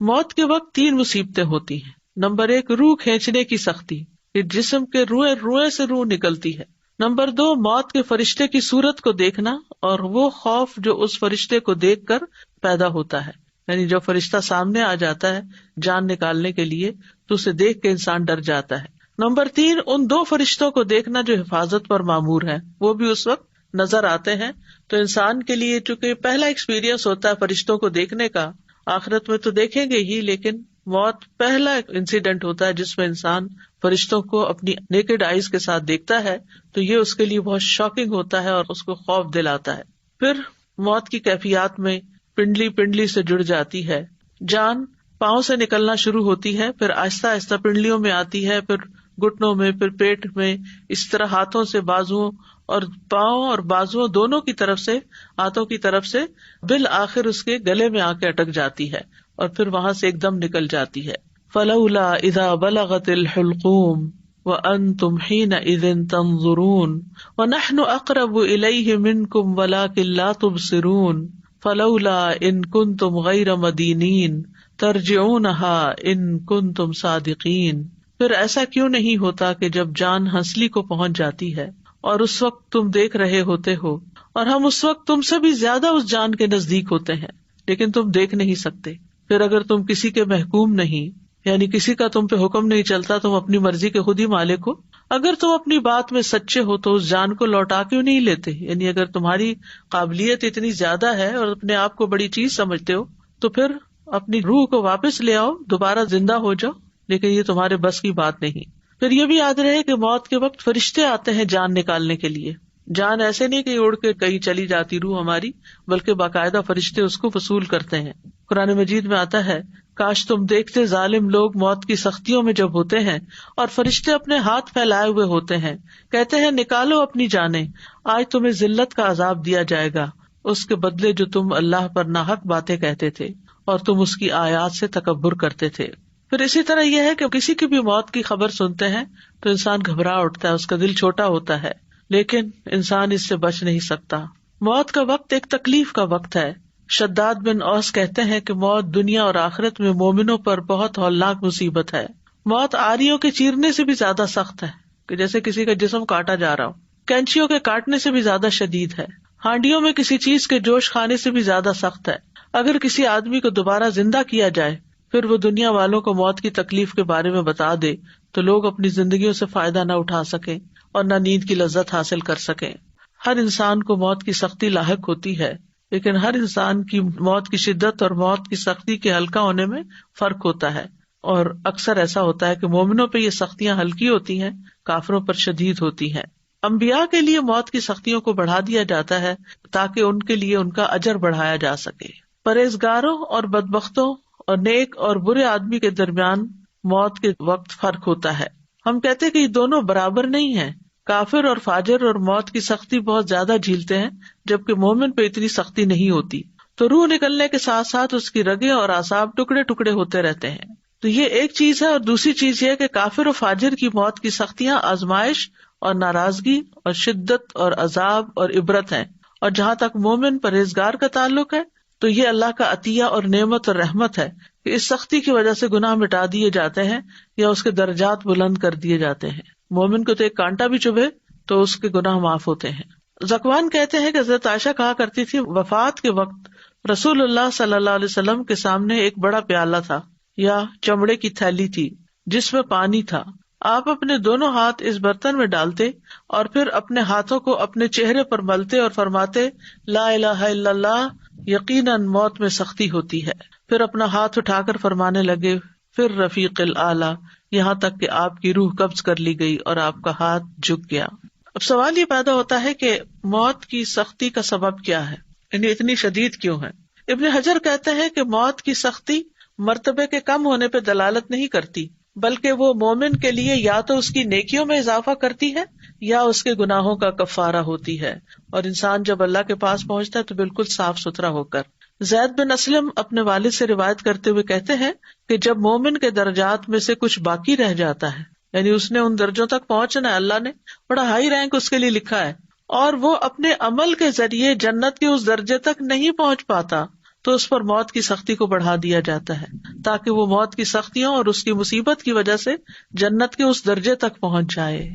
موت کے وقت 3 مصیبتیں ہوتی ہیں. نمبر 1 روح کھینچنے کی سختی، کہ جسم کے روئے سے روح نکلتی ہے. نمبر 2 موت کے فرشتے کی صورت کو دیکھنا اور وہ خوف جو اس فرشتے کو دیکھ کر پیدا ہوتا ہے، یعنی جو فرشتہ سامنے آ جاتا ہے جان نکالنے کے لیے تو اسے دیکھ کے انسان ڈر جاتا ہے. نمبر 3 ان 2 فرشتوں کو دیکھنا جو حفاظت پر مامور ہیں، وہ بھی اس وقت نظر آتے ہیں. تو انسان کے لیے چونکہ پہلا ایکسپیرینس ہوتا ہے فرشتوں کو دیکھنے کا، آخرت میں تو دیکھیں گے ہی، لیکن موت پہلا انسیڈنٹ ہوتا ہے جس میں انسان فرشتوں کو اپنی نیکڈ آئیز کے ساتھ دیکھتا ہے، تو یہ اس کے لیے بہت شاکنگ ہوتا ہے اور اس کو خوف دلاتا ہے. پھر موت کی کیفیات میں پنڈلی سے جڑ جاتی ہے، جان پاؤں سے نکلنا شروع ہوتی ہے، پھر آہستہ آہستہ پنڈلیوں میں آتی ہے، پھر گھٹنوں میں، پھر پیٹ میں، اس طرح ہاتھوں سے، بازوؤں اور پاؤں اور بازوؤں دونوں کی طرف سے، ہاتھوں کی طرف سے، بالآخر اس کے گلے میں آ کے اٹک جاتی ہے اور پھر وہاں سے ایک دم نکل جاتی ہے. فلولا اذا بلغت الحلقوم وانتم حينئذ تنظرون ونحن اقرب اليه منكم ولكن لا تبصرون فلولا ان كنتم غير مدينين ترجعونها ان كنتم صادقين. پھر ایسا کیوں نہیں ہوتا کہ جب جان ہنسلی کو پہنچ جاتی ہے اور اس وقت تم دیکھ رہے ہوتے ہو، اور ہم اس وقت تم سے بھی زیادہ اس جان کے نزدیک ہوتے ہیں لیکن تم دیکھ نہیں سکتے. پھر اگر تم کسی کے محکوم نہیں، یعنی کسی کا تم پہ حکم نہیں چلتا، تم اپنی مرضی کے خود ہی مالک ہو، اگر تم اپنی بات میں سچے ہو تو اس جان کو لوٹا کیوں نہیں لیتے؟ یعنی اگر تمہاری قابلیت اتنی زیادہ ہے اور اپنے آپ کو بڑی چیز سمجھتے ہو تو پھر اپنی روح کو واپس لے آؤ، دوبارہ زندہ ہو جاؤ. لیکن یہ تمہارے بس کی بات نہیں. پھر یہ بھی یاد رہے کہ موت کے وقت فرشتے آتے ہیں جان نکالنے کے لیے. جان ایسے نہیں کہ اڑ کے کہیں چلی جاتی روح ہماری، بلکہ باقاعدہ فرشتے اس کو وصول کرتے ہیں. قرآن مجید میں آتا ہے، کاش تم دیکھتے ظالم لوگ موت کی سختیوں میں جب ہوتے ہیں اور فرشتے اپنے ہاتھ پھیلائے ہوئے ہوتے ہیں، کہتے ہیں نکالو اپنی جانیں، آج تمہیں ذلت کا عذاب دیا جائے گا اس کے بدلے جو تم اللہ پر ناحق باتیں کہتے تھے اور تم اس کی آیات سے تکبر کرتے تھے. پھر اسی طرح یہ ہے کہ کسی کی بھی موت کی خبر سنتے ہیں تو انسان گھبرا اٹھتا ہے، اس کا دل چھوٹا ہوتا ہے، لیکن انسان اس سے بچ نہیں سکتا. موت کا وقت ایک تکلیف کا وقت ہے. شداد بن اوس کہتے ہیں کہ موت دنیا اور آخرت میں مومنوں پر بہت ہولناک مصیبت ہے. موت آریوں کے چیرنے سے بھی زیادہ سخت ہے، کہ جیسے کسی کا جسم کاٹا جا رہا ہو. کینچیوں کے کاٹنے سے بھی زیادہ شدید ہے. ہانڈیوں میں کسی چیز کے جوش کھانے سے بھی زیادہ سخت ہے. اگر کسی آدمی کو دوبارہ زندہ کیا جائے پھر وہ دنیا والوں کو موت کی تکلیف کے بارے میں بتا دے تو لوگ اپنی زندگیوں سے فائدہ نہ اٹھا سکیں اور نہ نیند کی لذت حاصل کر سکیں. ہر انسان کو موت کی سختی لاحق ہوتی ہے، لیکن ہر انسان کی موت کی شدت اور موت کی سختی کے ہلکا ہونے میں فرق ہوتا ہے. اور اکثر ایسا ہوتا ہے کہ مومنوں پہ یہ سختیاں ہلکی ہوتی ہیں، کافروں پر شدید ہوتی ہیں. انبیاء کے لیے موت کی سختیوں کو بڑھا دیا جاتا ہے تاکہ ان کے لیے ان کا اجر بڑھایا جا سکے. پرہیزگاروں اور بدبختوں اور نیک اور برے آدمی کے درمیان موت کے وقت فرق ہوتا ہے. ہم کہتے ہیں کہ یہ دونوں برابر نہیں ہیں. کافر اور فاجر اور موت کی سختی بہت زیادہ جھیلتے ہیں، جبکہ مومن پہ اتنی سختی نہیں ہوتی. تو روح نکلنے کے ساتھ ساتھ اس کی رگیں اور اعصاب ٹکڑے ٹکڑے ہوتے رہتے ہیں. تو یہ ایک چیز ہے، اور دوسری چیز یہ ہے کہ کافر اور فاجر کی موت کی سختیاں آزمائش اور ناراضگی اور شدت اور عذاب اور عبرت ہیں. اور جہاں تک مومن پرہیزگار کا تعلق ہے تو یہ اللہ کا عطیہ اور نعمت اور رحمت ہے کہ اس سختی کی وجہ سے گناہ مٹا دیے جاتے ہیں یا اس کے درجات بلند کر دیے جاتے ہیں. مومن کو تو ایک کانٹا بھی چبھے تو اس کے گناہ معاف ہوتے ہیں. ذکوان کہتے ہیں کہ حضرت عائشہ کہا کرتی تھی، وفات کے وقت رسول اللہ صلی اللہ علیہ وسلم کے سامنے ایک بڑا پیالہ تھا یا چمڑے کی تھیلی تھی جس میں پانی تھا. آپ اپنے دونوں ہاتھ اس برتن میں ڈالتے اور پھر اپنے ہاتھوں کو اپنے چہرے پر ملتے اور فرماتے، لا الہ الا اللہ، یقیناً موت میں سختی ہوتی ہے. پھر اپنا ہاتھ اٹھا کر فرمانے لگے، پھر رفیق الاعلیٰ، یہاں تک کہ آپ کی روح قبض کر لی گئی اور آپ کا ہاتھ جھک گیا. اب سوال یہ پیدا ہوتا ہے کہ موت کی سختی کا سبب کیا ہے، یعنی اتنی شدید کیوں ہے؟ ابن حجر کہتے ہیں کہ موت کی سختی مرتبے کے کم ہونے پہ دلالت نہیں کرتی، بلکہ وہ مومن کے لیے یا تو اس کی نیکیوں میں اضافہ کرتی ہے یا اس کے گناہوں کا کفارہ ہوتی ہے، اور انسان جب اللہ کے پاس پہنچتا ہے تو بالکل صاف ستھرا ہو کر. زید بن اسلم اپنے والد سے روایت کرتے ہوئے کہتے ہیں کہ جب مومن کے درجات میں سے کچھ باقی رہ جاتا ہے، یعنی اس نے ان درجوں تک پہنچنا ہے، اللہ نے بڑا ہائی رینک اس کے لیے لکھا ہے، اور وہ اپنے عمل کے ذریعے جنت کے اس درجے تک نہیں پہنچ پاتا تو اس پر موت کی سختی کو بڑھا دیا جاتا ہے تاکہ وہ موت کی سختیوں اور اس کی مصیبت کی وجہ سے جنت کے اس درجے تک پہنچ جائے۔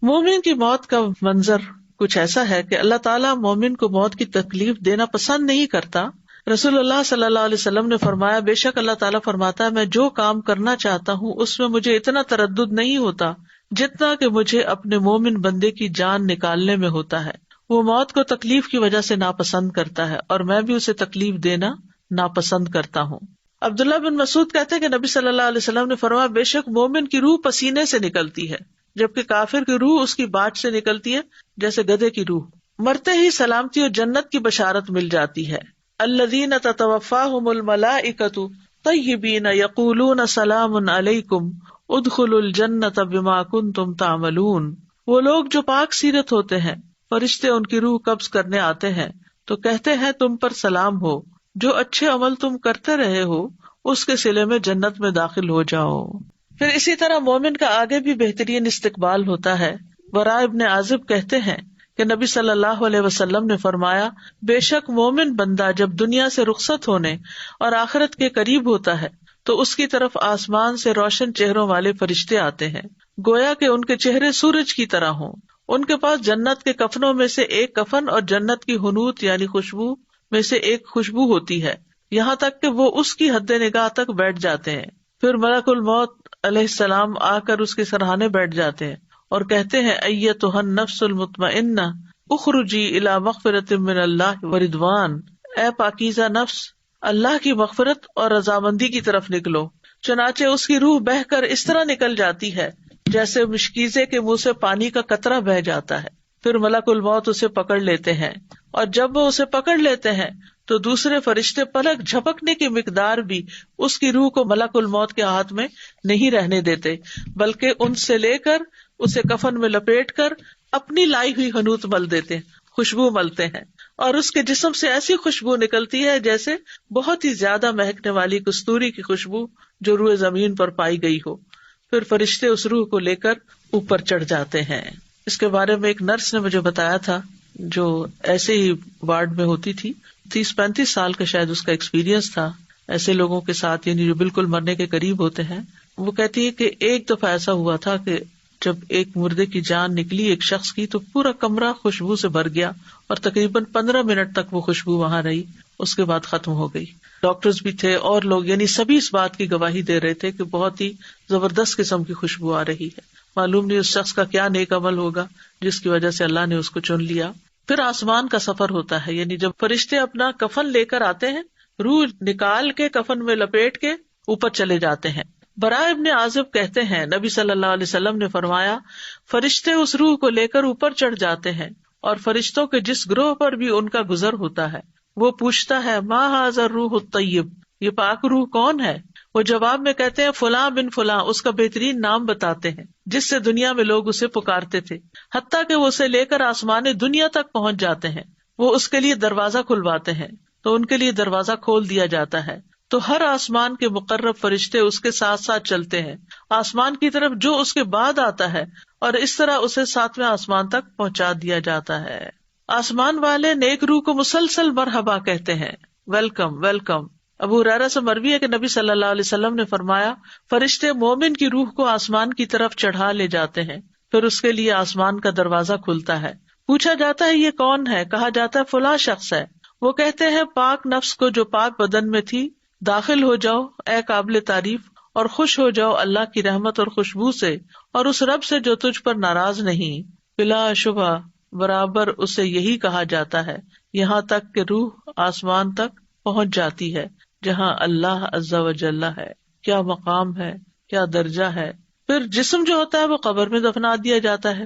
مومن کی موت کا منظر کچھ ایسا ہے کہ اللہ تعالیٰ مومن کو موت کی تکلیف دینا پسند نہیں کرتا۔ رسول اللہ صلی اللہ علیہ وسلم نے فرمایا، بے شک اللہ تعالیٰ فرماتا ہے، میں جو کام کرنا چاہتا ہوں اس میں مجھے اتنا تردد نہیں ہوتا جتنا کہ مجھے اپنے مومن بندے کی جان نکالنے میں ہوتا ہے۔ وہ موت کو تکلیف کی وجہ سے ناپسند کرتا ہے اور میں بھی اسے تکلیف دینا ناپسند کرتا ہوں۔ عبداللہ بن مسعود کہتے ہیں کہ نبی صلی اللہ علیہ وسلم نے فرمایا، بے شک مومن کی روح پسینے سے نکلتی ہے جبکہ کافر کی روح اس کی باٹ سے نکلتی ہے جیسے گدھے کی روح۔ مرتے ہی سلامتی اور جنت کی بشارت مل جاتی ہے۔ الذین تتوفاہم الملائکۃ طیبین یقولون سلام علیکم ادخلوا الجنۃ بما کنتم تعملون۔ وہ لوگ جو پاک سیرت ہوتے ہیں، فرشتے ان کی روح قبض کرنے آتے ہیں تو کہتے ہیں تم پر سلام ہو، جو اچھے عمل تم کرتے رہے ہو اس کے صلے میں جنت میں داخل ہو جاؤ۔ پھر اسی طرح مومن کا آگے بھی بہترین استقبال ہوتا ہے۔ براء ابن عازب کہتے ہیں کہ نبی صلی اللہ علیہ وسلم نے فرمایا، بے شک مومن بندہ جب دنیا سے رخصت ہونے اور آخرت کے قریب ہوتا ہے تو اس کی طرف آسمان سے روشن چہروں والے فرشتے آتے ہیں، گویا کہ ان کے چہرے سورج کی طرح ہوں۔ ان کے پاس جنت کے کفنوں میں سے ایک کفن اور جنت کی حنوط یعنی خوشبو میں سے ایک خوشبو ہوتی ہے، یہاں تک کہ وہ اس کی حد نگاہ تک بیٹھ جاتے ہیں۔ پھر ملک الموت علیہ السلام آ کر اس کے سرہانے بیٹھ جاتے ہیں اور کہتے ہیں، ایتھا النفس المطمئنہ اخرجی الی مغفرۃ من اللہ ورضوان، اے پاکیزہ نفس، اللہ کی مغفرت اور رضامندی کی طرف نکلو۔ چنانچہ اس کی روح بہہ کر اس طرح نکل جاتی ہے جیسے مشکیزے کے منہ سے پانی کا قطرہ بہہ جاتا ہے۔ پھر ملک الموت اسے پکڑ لیتے ہیں، اور جب وہ اسے پکڑ لیتے ہیں تو دوسرے فرشتے پلک جھپکنے کی مقدار بھی اس کی روح کو ملک الموت کے ہاتھ میں نہیں رہنے دیتے، بلکہ ان سے لے کر اسے کفن میں لپیٹ کر اپنی لائی ہوئی حنوط مل دیتے ہیں، خوشبو ملتے ہیں، اور اس کے جسم سے ایسی خوشبو نکلتی ہے جیسے بہت ہی زیادہ مہکنے والی کستوری کی خوشبو جو روئے زمین پر پائی گئی ہو۔ پھر فرشتے اس روح کو لے کر اوپر چڑھ جاتے ہیں۔ اس کے بارے میں ایک نرس نے مجھے بتایا تھا جو ایسے ہی وارڈ میں ہوتی تھی، 30-35 سال کا شاید اس کا ایکسپیرینس تھا ایسے لوگوں کے ساتھ، یعنی جو بالکل مرنے کے قریب ہوتے ہیں۔ وہ کہتی ہے کہ ایک دفعہ ایسا ہوا تھا کہ جب ایک مردے کی جان نکلی ایک شخص کی تو پورا کمرہ خوشبو سے بھر گیا اور تقریباً 15 منٹ تک وہ خوشبو وہاں رہی، اس کے بعد ختم ہو گئی۔ ڈاکٹرز بھی تھے اور لوگ، یعنی سبھی اس بات کی گواہی دے رہے تھے کہ بہت ہی زبردست قسم کی خوشبو آ رہی ہے۔ معلوم نہیں اس شخص کا کیا نیک عمل ہوگا جس کی وجہ سے اللہ نے اس کو چن لیا۔ پھر آسمان کا سفر ہوتا ہے، یعنی جب فرشتے اپنا کفن لے کر آتے ہیں، روح نکال کے کفن میں لپیٹ کے اوپر چلے جاتے ہیں۔ براء ابن عازب کہتے ہیں، نبی صلی اللہ علیہ وسلم نے فرمایا، فرشتے اس روح کو لے کر اوپر چڑھ جاتے ہیں اور فرشتوں کے جس گروہ پر بھی ان کا گزر ہوتا ہے وہ پوچھتا ہے، ما ھذا الروح الطیب، یہ پاک روح کون ہے؟ وہ جواب میں کہتے ہیں، فلاں بن فلاں، اس کا بہترین نام بتاتے ہیں جس سے دنیا میں لوگ اسے پکارتے تھے، حتیٰ کہ وہ اسے لے کر آسمان دنیا تک پہنچ جاتے ہیں۔ وہ اس کے لیے دروازہ کھلواتے ہیں تو ان کے لیے دروازہ کھول دیا جاتا ہے، تو ہر آسمان کے مقرب فرشتے اس کے ساتھ ساتھ چلتے ہیں آسمان کی طرف جو اس کے بعد آتا ہے، اور اس طرح اسے 7ویں آسمان تک پہنچا دیا جاتا ہے۔ آسمان والے نیک روح کو مسلسل مرحبا کہتے ہیں، ویلکم ویلکم۔ ابو ہریرہ سے مروی ہے کہ نبی صلی اللہ علیہ وسلم نے فرمایا، فرشتے مومن کی روح کو آسمان کی طرف چڑھا لے جاتے ہیں، پھر اس کے لیے آسمان کا دروازہ کھلتا ہے، پوچھا جاتا ہے یہ کون ہے؟ کہا جاتا ہے فلاں شخص ہے۔ وہ کہتے ہیں، پاک نفس کو جو پاک بدن میں تھی، داخل ہو جاؤ اے قابل تعریف، اور خوش ہو جاؤ اللہ کی رحمت اور خوشبو سے اور اس رب سے جو تجھ پر ناراض نہیں۔ بلا شبہ برابر اسے یہی کہا جاتا ہے، یہاں تک کہ روح آسمان تک پہنچ جاتی ہے جہاں اللہ عز و جل ہے۔ کیا مقام ہے، کیا درجہ ہے۔ پھر جسم جو ہوتا ہے وہ قبر میں دفنا دیا جاتا ہے،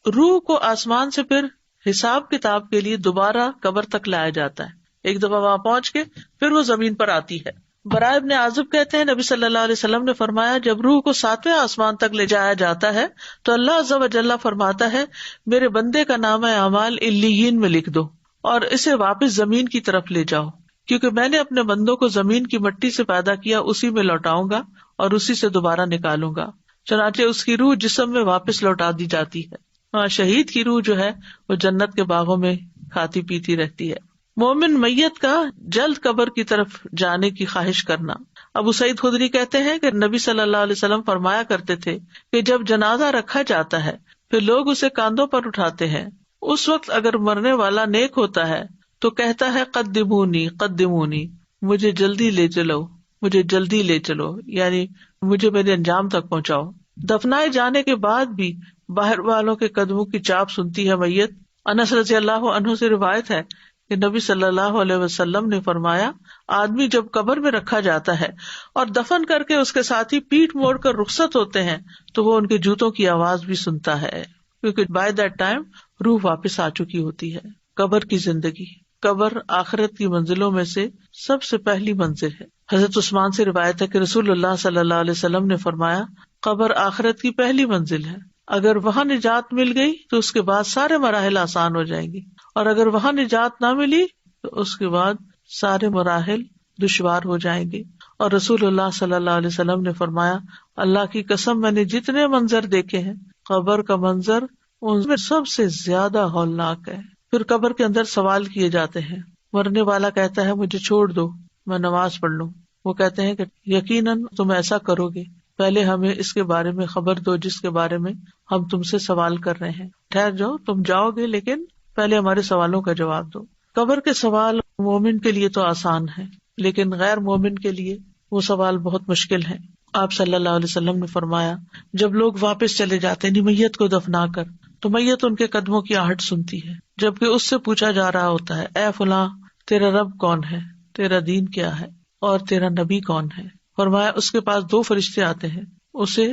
روح کو آسمان سے پھر حساب کتاب کے لیے دوبارہ قبر تک لایا جاتا ہے، ایک دفعہ وہاں پہنچ کے پھر وہ زمین پر آتی ہے۔ براء ابن عازب کہتے ہیں، نبی صلی اللہ علیہ وسلم نے فرمایا، جب روح کو 7ویں آسمان تک لے جایا جاتا ہے تو اللہ عز و جل فرماتا ہے، میرے بندے کا نام اعمال علیین میں لکھ دو اور اسے واپس زمین کی طرف لے جاؤ، کیونکہ میں نے اپنے بندوں کو زمین کی مٹی سے پیدا کیا، اسی میں لوٹاؤں گا اور اسی سے دوبارہ نکالوں گا۔ چنانچہ اس کی روح جسم میں واپس لوٹا دی جاتی ہے۔ شہید کی روح جو ہے وہ جنت کے باغوں میں کھاتی پیتی رہتی ہے۔ مومن میت کا جلد قبر کی طرف جانے کی خواہش کرنا. ابو سعید خدری کہتے ہیں کہ نبی صلی اللہ علیہ وسلم فرمایا کرتے تھے کہ جب جنازہ رکھا جاتا ہے پھر لوگ اسے کاندھوں پر اٹھاتے ہیں، اس وقت اگر مرنے والا نیک ہوتا ہے تو کہتا ہے قدمونی قدمونی، مجھے جلدی لے چلو، مجھے جلدی لے چلو، یعنی مجھے میرے انجام تک پہنچاؤ. دفنائے جانے کے بعد بھی باہر والوں کے قدموں کی چاپ سنتی ہے میت. انس رضی اللہ عنہ سے روایت ہے کہ نبی صلی اللہ علیہ وسلم نے فرمایا، آدمی جب قبر میں رکھا جاتا ہے اور دفن کر کے اس کے ساتھی پیٹھ موڑ کر رخصت ہوتے ہیں تو وہ ان کے جوتوں کی آواز بھی سنتا ہے، کیونکہ بائی دیٹ ٹائم روح واپس آ چکی ہوتی ہے. قبر کی زندگی، قبر آخرت کی منزلوں میں سے سب سے پہلی منزل ہے. حضرت عثمان سے روایت ہے کہ رسول اللہ صلی اللہ علیہ وسلم نے فرمایا، قبر آخرت کی پہلی منزل ہے، اگر وہاں نجات مل گئی تو اس کے بعد سارے مراحل آسان ہو جائیں گی، اور اگر وہاں نجات نہ ملی تو اس کے بعد سارے مراحل دشوار ہو جائیں گے. اور رسول اللہ صلی اللہ علیہ وسلم نے فرمایا، اللہ کی قسم میں نے جتنے منظر دیکھے ہیں قبر کا منظر ان میں سب سے زیادہ ہولناک ہے. پھر قبر کے اندر سوال کیے جاتے ہیں. مرنے والا کہتا ہے مجھے چھوڑ دو، میں نماز پڑھ لوں. وہ کہتے ہیں کہ یقیناً تم ایسا کرو گے، پہلے ہمیں اس کے بارے میں خبر دو جس کے بارے میں ہم تم سے سوال کر رہے ہیں. ٹھہر جاؤ، تم جاؤ گے لیکن پہلے ہمارے سوالوں کا جواب دو. قبر کے سوال مومن کے لیے تو آسان ہے، لیکن غیر مومن کے لیے وہ سوال بہت مشکل ہے. آپ صلی اللہ علیہ وسلم نے فرمایا، جب لوگ واپس چلے جاتے ہیں میت کو دفنا کر تو میت ان کے قدموں کی آہٹ سنتی ہے، جبکہ اس سے پوچھا جا رہا ہوتا ہے، اے فلاں تیرا رب کون ہے، تیرا دین کیا ہے، اور تیرا نبی کون ہے. فرمایا اس کے پاس 2 فرشتے آتے ہیں، اسے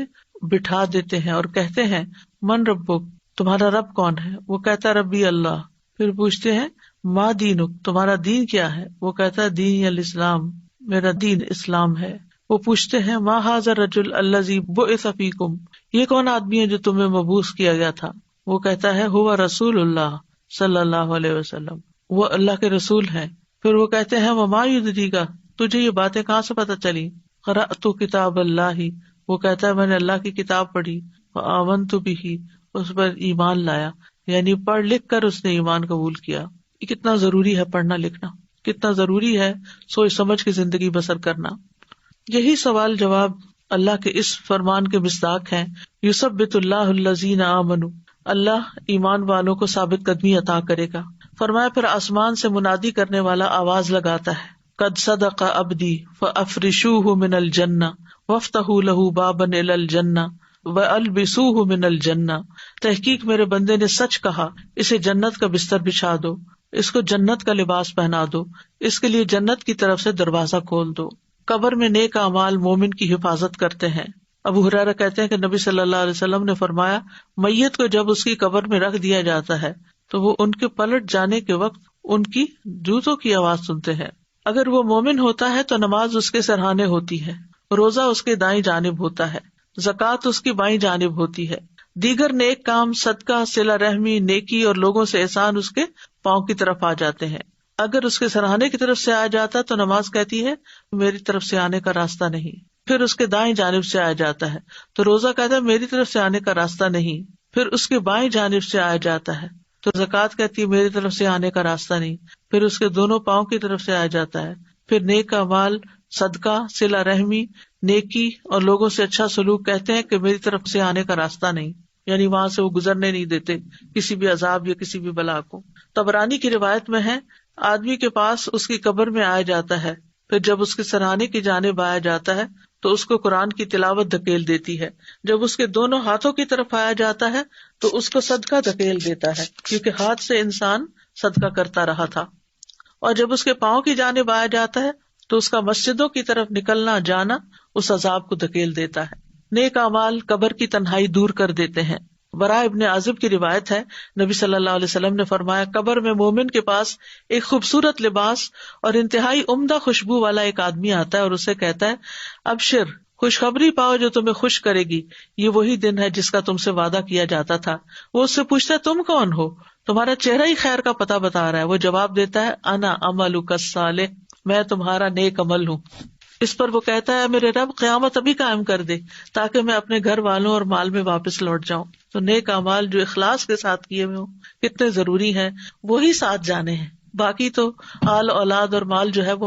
بٹھا دیتے ہیں اور کہتے ہیں، من ربک، تمہارا رب کون ہے؟ وہ کہتا ہے ربی اللہ. پھر پوچھتے ہیں، ما دینک، تمہارا دین کیا ہے؟ وہ کہتا ہے دین الاسلام، میرا دین اسلام ہے. وہ پوچھتے ہیں، ما ھذا الرجل الذی بعث فیکم، یہ کون آدمی ہے جو تمہیں مبعوث کیا گیا تھا؟ وہ کہتا ہے ہوا رسول اللہ صلی اللہ علیہ وسلم، وہ اللہ کے رسول ہیں. پھر وہ کہتے ہیں، وما یدریک، تجھے یہ باتیں کہاں سے پتہ چلی؟ قرأت کتاب اللہ، وہ کہتا ہے میں نے اللہ کی کتاب پڑھی، وآمنت بہ، اس پر ایمان لایا، یعنی پڑھ لکھ کر اس نے ایمان قبول کیا. یہ کتنا ضروری ہے پڑھنا لکھنا، کتنا ضروری ہے سوچ سمجھ کے زندگی بسر کرنا. یہی سوال جواب اللہ کے اس فرمان کے مصداق ہیں، یثبت اللہ الذین آمنوا، اللہ ایمان والوں کو ثابت قدمی عطا کرے گا. فرمایا پھر آسمان سے منادی کرنے والا آواز لگاتا ہے، قد صدق عبدی فافرشوہ من الجنہ وافتحوا لہ بابا الی الجنہ والبسوہ من الجنہ، تحقیق میرے بندے نے سچ کہا، اسے جنت کا بستر بچھا دو، اس کو جنت کا لباس پہنا دو، اس کے لیے جنت کی طرف سے دروازہ کھول دو. قبر میں نیک اعمال مومن کی حفاظت کرتے ہیں. ابو ہریرہ کہتے ہیں کہ نبی صلی اللہ علیہ وسلم نے فرمایا، میت کو جب اس کی قبر میں رکھ دیا جاتا ہے تو وہ ان کے پلٹ جانے کے وقت ان کی جوتوں کی آواز سنتے ہیں. اگر وہ مومن ہوتا ہے تو نماز اس کے سرہانے ہوتی ہے، روزہ اس کے دائیں جانب ہوتا ہے، زکوٰۃ اس کی بائیں جانب ہوتی ہے، دیگر نیک کام، صدقہ، صلہ رحمی، نیکی اور لوگوں سے احسان اس کے پاؤں کی طرف آ جاتے ہیں. اگر اس کے سرہانے کی طرف سے آ جاتا تو نماز کہتی ہے میری طرف سے آنے کا راستہ نہیں. پھر اس کے دائیں جانب سے آ جاتا ہے تو روزہ کہتا ہے میری طرف سے آنے کا راستہ نہیں. پھر اس کے بائیں جانب سے آ جاتا ہے تو زکوٰۃ کہتی ہے میری طرف سے آنے کا راستہ نہیں. پھر اس کے دونوں پاؤں کی طرف سے آ جاتا ہے. پھر نیک اعمال، صدقہ، صلہ رحمی، نیکی اور لوگوں سے اچھا سلوک کہتے ہیں کہ میری طرف سے آنے کا راستہ نہیں، یعنی وہاں سے وہ گزرنے نہیں دیتے کسی بھی عذاب یا کسی بھی بلا کو. طبرانی کی روایت میں ہے، آدمی کے پاس اس کی قبر میں آیا جاتا ہے، پھر جب اس کے سرہانے کی جانب آیا جاتا ہے تو اس کو قرآن کی تلاوت دھکیل دیتی ہے. جب اس کے دونوں ہاتھوں کی طرف آیا جاتا ہے تو اس کو صدقہ دھکیل دیتا ہے، کیونکہ ہاتھ سے انسان صدقہ کرتا رہا تھا. اور جب اس کے پاؤں کی جانب آیا جاتا ہے تو اس کا مسجدوں کی طرف نکلنا جانا اس عذاب کو دھکیل دیتا ہے. نیک اعمال قبر کی تنہائی دور کر دیتے ہیں. براء ابن عازب کی روایت ہے، نبی صلی اللہ علیہ وسلم نے فرمایا، قبر میں مومن کے پاس ایک خوبصورت لباس اور انتہائی عمدہ خوشبو والا ایک آدمی آتا ہے اور اسے کہتا ہے، ابشر، خوشخبری پاؤ جو تمہیں خوش کرے گی، یہ وہی دن ہے جس کا تم سے وعدہ کیا جاتا تھا. وہ اس سے پوچھتا ہے، تم کون ہو؟ تمہارا چہرہ ہی خیر کا پتہ بتا رہا ہے. وہ جواب دیتا ہے، انا عملک الصالح، میں تمہارا نیک عمل ہوں. اس پر وہ کہتا ہے، میرے رب قیامت ابھی قائم کر دے تاکہ میں اپنے گھر والوں اور مال میں واپس لوٹ جاؤں. تو نیک اعمال جو اخلاص کے ساتھ کیے ہوئے ہوں کتنے ضروری ہیں، وہی ساتھ جانے ہیں. باقی تو آل اولاد اور مال جو ہے وہ